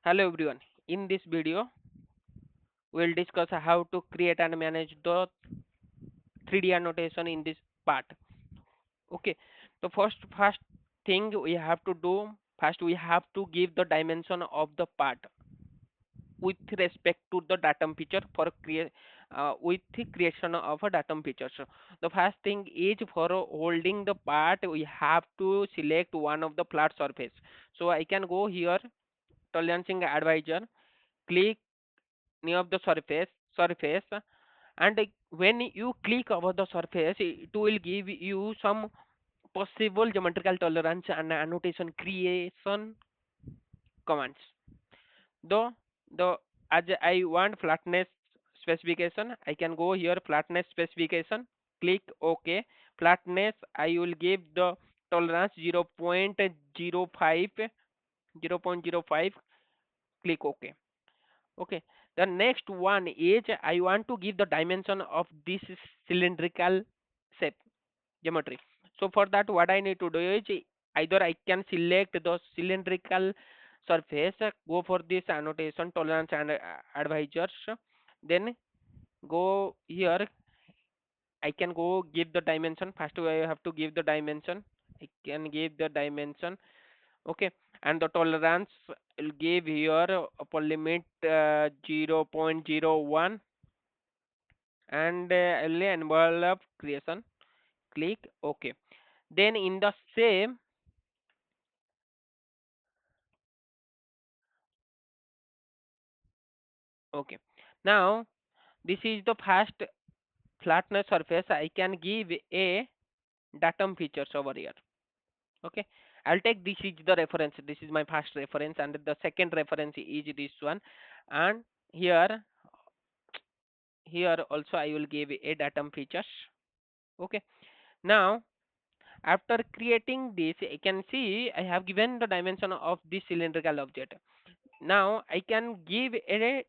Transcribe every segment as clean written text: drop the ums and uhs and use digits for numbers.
Hello everyone. In this video, we'll discuss how to create and manage the 3D annotation in this part. Okay. The first thing we have to do first we have to give the dimension of the part with respect to the datum feature for create with the creation of a datum feature. So the first thing is for holding the part we have to select one of the flat surface. So I can go here tolerancing advisor, click near the surface, and when you click over the surface it will give you some possible geometrical tolerance and annotation creation commands. The the as I want flatness specification, I can go here flatness specification, click OK. Flatness I will give the tolerance 0.05, 0.05, click OK. Okay. The next one is I want to give the dimension of this cylindrical shape geometry. So for that, what I need to do is either I can select the cylindrical surface, go for this annotation, tolerance and advisors, then go here. I can go give the dimension. First, I have to give the dimension. I can give the dimension. Okay, and the tolerance will give here upper limit 0.01, and only envelope creation, click OK. Then in the same, okay, now this is the first flatness surface. I can give a datum features over here. Okay, I'll take this is the reference, this is my first reference, and the second reference is this one. And here also I will give a datum features. Okay, now after creating this, I can see I have given the dimension of this cylindrical object. Now I can give a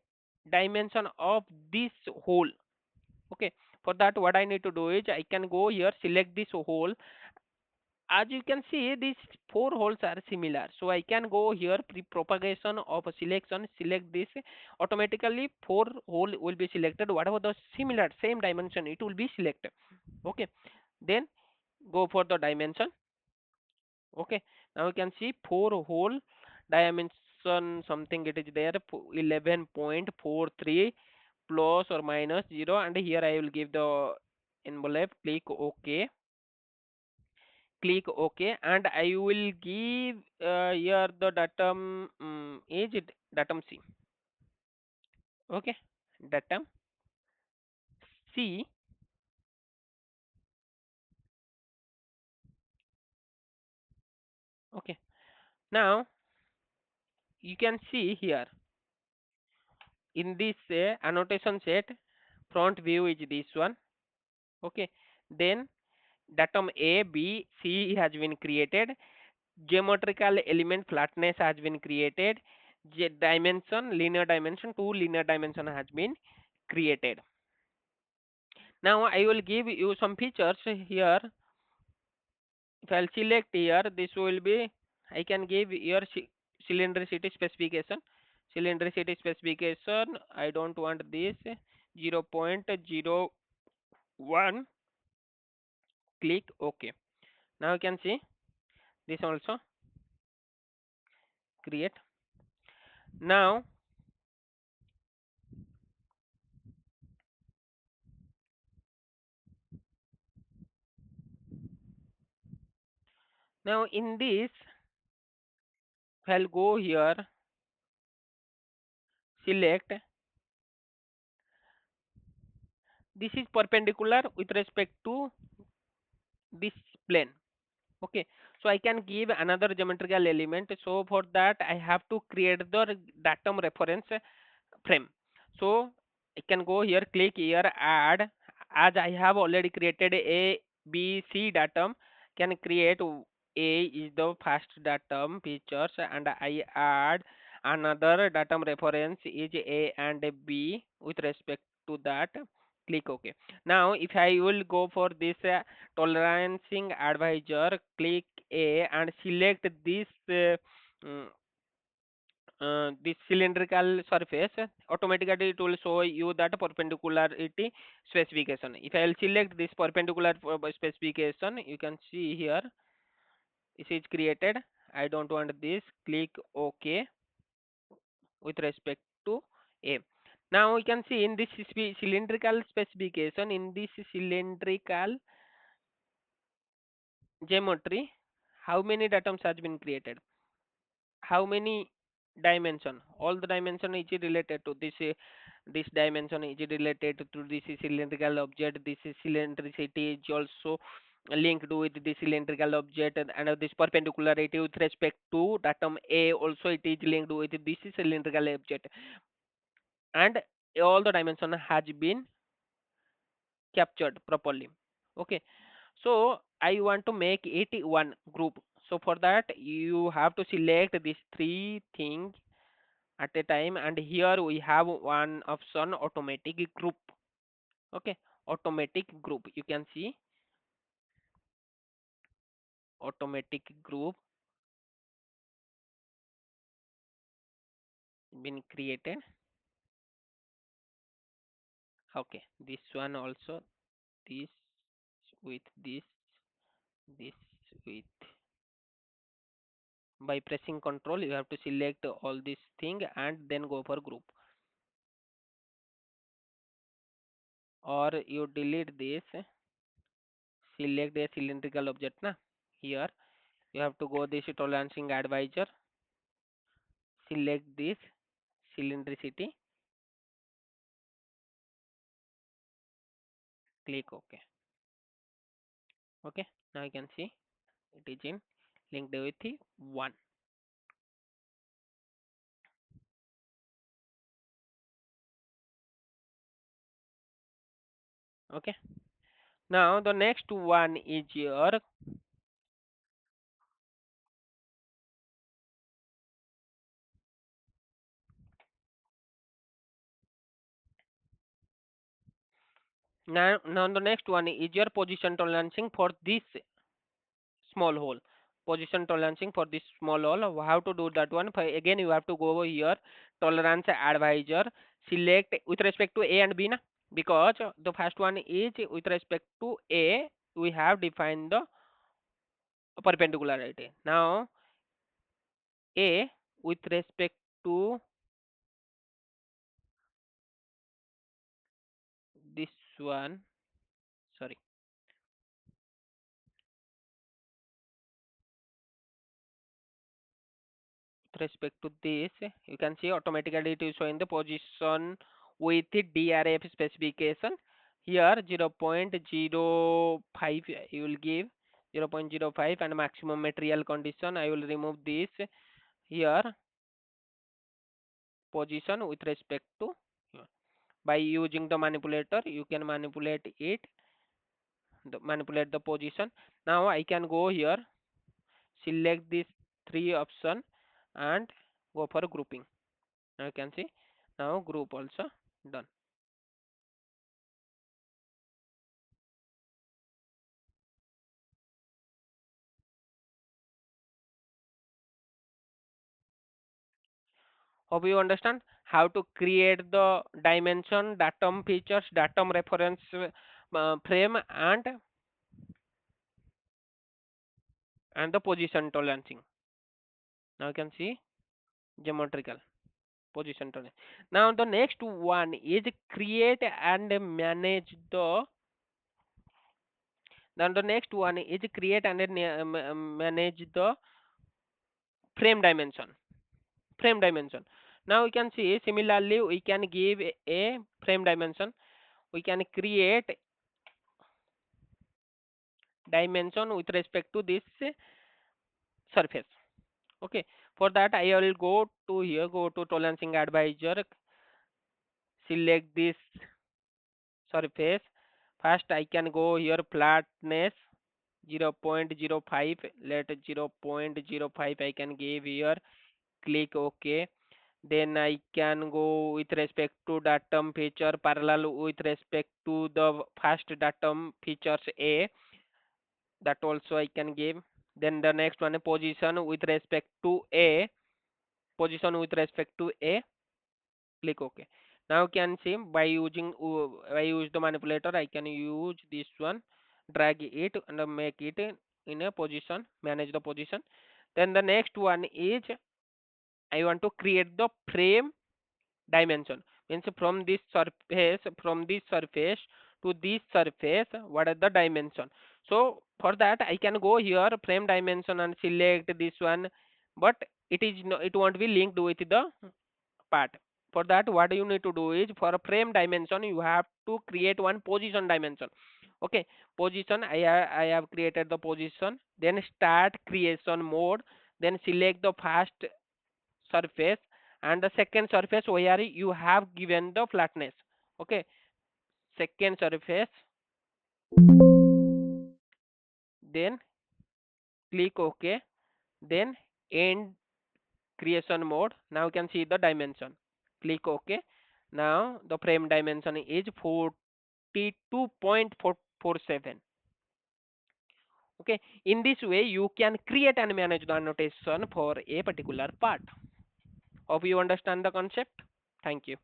dimension of this hole. Okay, for that what I need to do is I can go here, select this hole. As you can see, these four holes are similar, so I can go here pre-propagation of a selection, select this, automatically four hole will be selected, whatever the similar same dimension it will be selected. Okay, then go for the dimension. Okay, now you can see four hole dimension something it is there, 11.43 plus or minus 0, and here I will give the envelope, click OK, click OK, and I will give here the datum is it datum C. Okay, datum C. Okay, now you can see here in this annotation set, front view is this one. Okay, then datum A, B, C has been created. Geometrical element flatness has been created. Dimension, linear dimension, two linear dimension has been created. Now I will give you some features here. If I'll select here, this will be, I can give here cylindricity specification. Cylindricity specification, I don't want this, 0.01, click OK. Now you can see this also create. Now in this, I'll go here, select, this is perpendicular with respect to this plane. Okay, so I can give another geometrical element. So for that I have to create the datum reference frame. So I can go here, click here, add. As I have already created a B C datum, can create A is the first datum features, and I add another datum reference is A and B with respect to that. Click OK. Now if I will go for this tolerancing advisor, click A and select this mm, this cylindrical surface, automatically it will show you that perpendicularity specification. If I will select this perpendicular specification, you can see here it is created. I don't want this. Click OK with respect to A. Now we can see in this cylindrical specification, in this cylindrical geometry, how many atoms has been created, how many dimension, all the dimension is related to this this dimension is related to this cylindrical object, this is cylindricity is also linked with the cylindrical object, and this perpendicularity with respect to atom A also it is linked with this cylindrical object, and all the dimension has been captured properly. Okay, so I want to make it one group. So for that you have to select these three things at a time, and here we have one option, automatic group. Okay, automatic group, you can see automatic group been created. Okay, this one also, this with this with, by pressing control you have to select all this thing and then go for group, or you delete this, select a cylindrical object na. Here you have to go this tolerancing advisor, select this cylindricity, click OK. Okay, now you can see it is in linked with the 1. Okay, now the next one is your, now the next one is your position tolerancing for this small hole, position tolerancing for this small hole. How to do that one? Again you have to go over here, tolerance advisor, select with respect to A and B na, because the first one is with respect to A, we have defined the perpendicularity. Now A with respect to this one, sorry, with respect to this, you can see automatically it is showing the position with the DRF specification. Here 0.05 you will give 0.05, and maximum material condition I will remove this. Here position with respect to, by using the manipulator you can manipulate it, manipulate the position. Now I can go here, select this three option and go for grouping. Now you can see, now group also done. Hope you understand how to create the dimension, datum features, datum reference frame, and the position tolerancing. Now you can see geometrical position tolerance. Now the next one is create and manage the. Then the next one is create and manage the frame dimension. Frame dimension. Now we can see similarly we can give a frame dimension. We can create dimension with respect to this surface. Okay, for that I will go to here, go to tolerancing advisor, select this surface. First I can go here, flatness 0.05, let 0.05 I can give here, click OK. Then I can go with respect to datum feature parallel with respect to the first datum features A, that also I can give. Then the next one position with respect to A, position with respect to A. Click OK. Now you can see by using by use the manipulator, I can use this one, drag it and make it in a position, manage the position. Then the next one is I want to create the frame dimension. Means from this surface to this surface, what are the dimension? So for that I can go here frame dimension and select this one, but it is no, it won't be linked with the part. For that, what you need to do is for a frame dimension, you have to create one position dimension. Okay, position. I have created the position. Then start creation mode. Then select the first surface and the second surface where you have given the flatness. Okay, second surface. Then click OK. Then end creation mode. Now you can see the dimension. Click OK. Now the frame dimension is 42.447. Okay, in this way you can create and manage the annotation for a particular part. Hope you understand the concept. Thank you.